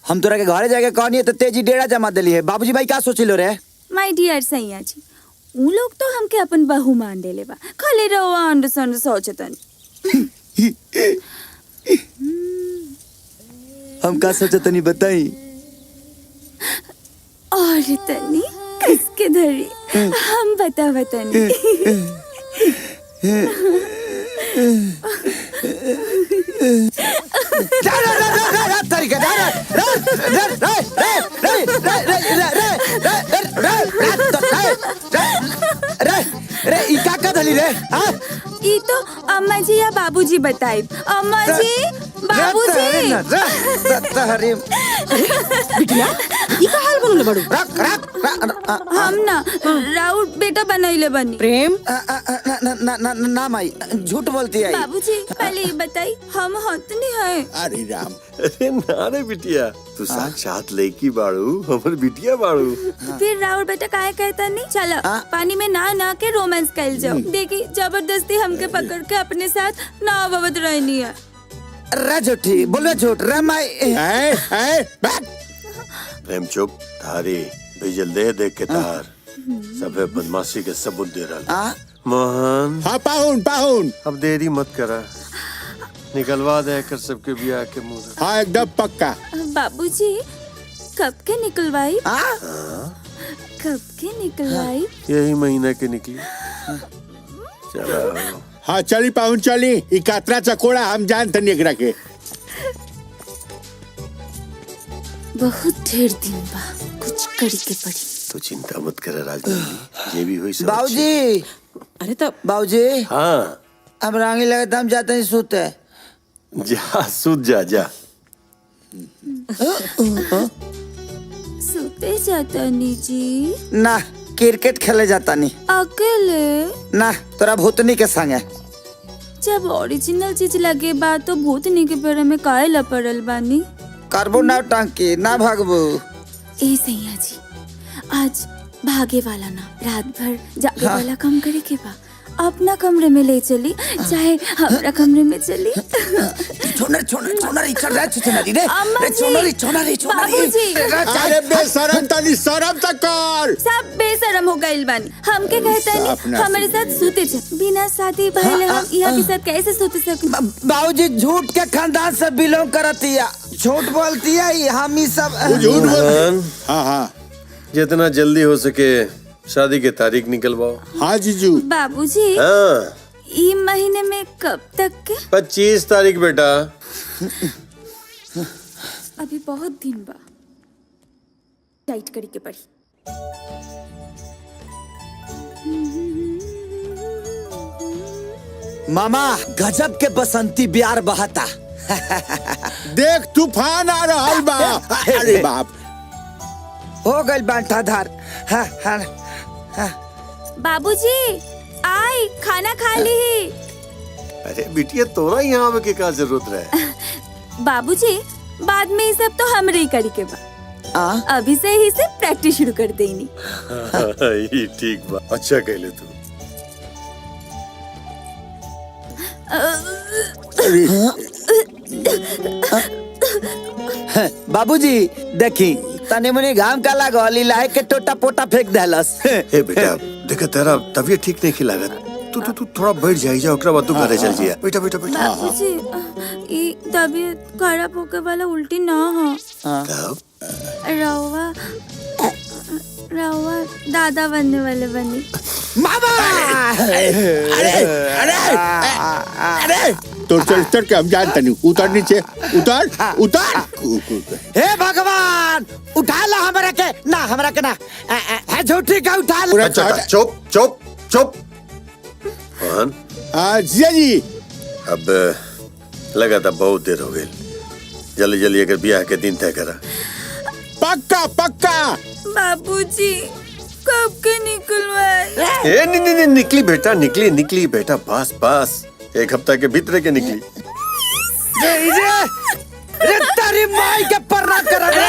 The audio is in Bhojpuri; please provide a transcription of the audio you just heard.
हम तोरा के घरे जाके कहनी तो तेजी डेरा जमा दिली है। बाबूजी भाई क्या सोचिलो रे? माय डियर सैया जी, उ लोग तो हमके अपन बहू मान देले बा, खाली रहो अंडरस्टैंड सोचतन। हम का सोचतनी बताई? और तनी किसके धरी हम बतावतनी। ई तो अम्मा जी या बाबूजी बताई। अम्मा जी, बाबूजी। बिटिया ई का हाल बनले बड़ू? हम ना राउत बेटा बनैले बनी। प्रेम ना माई झूठ बोलती है। बाबूजी पहले ये बताई हम हतनी है। अरे राम, अरे ना रे बिटिया, तू साक्षात लड़की बाड़ू, हमर बिटिया बाड़ू। फिर राउत बेटा काहे कहता नहीं? चलो पानी में ना के रोमांस कर जाओ। देखी जबरदस्ती हमके पकड़ के अपने साथ ना अवध रहनी है। रे झूठी बोलो झूठ रे माई। प्रेम चुप, थारी भेजल देख के तार सबे बदमाशी के सबूत दे रहा। मोहन हाँ पाहुन अब देरी मत करा, निकलवा दे कर सबके बियाह के मुंह। हाँ एकदम पक्का। बाबूजी कब के निकलवाई? कब के निकलवाई? यही महीना के निकली। चलो हाँ चली पाहुन चली, ई कातरा चकोड़ा हम जानते नहीं एकरा के। बहुत ढेर दिन बा, कुछ करी के पड़ी। तो चिंता मत कर राजधानी, ये भी हुई सब। बाबूजी अरे तो बाबूजी हाँ अब रांगी लगे हम जाते हैं सोते। जा सूत जा। सोते जाता नी जी? ना क्रिकेट खेले जाता नहीं। अकेले? ना तोरा भूतनी के संग है। जब ओरिजिनल चीज लगे बा तो भूतनी के पेड़ में काहे लपड़ल बानी? करबो ना टांकी ना भागबो। ए सैया जी, आज भागे वाला ना, रात भर जागे वाला काम करे के बा। अपना कमरे में ले चली, चाहे हमारा कमरे में चली। अरे बेशरम तनी शरम तक कर। सब बेशरम हो गइल बानी। हमके कहता नहीं हमारे साथ सूते च बिना शादी भइले हम यहाँ के साथ कैसे सूते सके? बाबूजी झूठ के खानदान से बिलोंग करती है, झूठ बोलती है। हम ही सब झूठ बोल। हाँ जितना जल्दी हो सके शादी की तारीख निकलवाओ। हाँ जीजू। बाबूजी हाँ ई महीने में कब तक के? 25 तारीख बेटा। अभी बहुत दिन बा, टाइट करी के पड़ी। मामा गजब के बसंती बिहार बहाता। देख तूफान आ रहा बा। अरे बाप हो गई बांटा धार। बाबूजी आई खाना खा ली। अरे बिटिया तोरा यहाँ आवे के का जरूरत रहे? बाबूजी बाद में ये सब तो हमरे ही करी के बा। अभी से ही से प्रैक्टिस शुरू कर देनी। ये ठीक बा, अच्छा कहले तू। बाबूजी देखी तने मुनी घाम का लागल लाहे के टोटा पोटा फेंक देलस। ए बेटा देख तेरा तबीयत ठीक नहीं लागत, तू थोड़ा बैठ जा, ओकरा बाद तू घरे चल जिया। बेटा बाबूजी ई तबीयत खराब होके वाला उल्टी ना हो। तब रवा दादा बनने वाले बनी। मामा अरे तो चल के हम जानते नहीं। उतर नीचे, उतर। हे भगवान उठा ला हमरा के ना, हमरा के ना है झूठी का उठा ला। अच्छा चुप। मोहन जिया जी अब लगा था बहुत देर हो गई, जल्दी अगर ब्याह के दिन तय करा। पक्का। बाबूजी कब के निकलवाए? ए नहीं निकली बेटा, बस 1 हफ्ता के भीतर के निकली। रे तारी माई के पर्रा कर रे।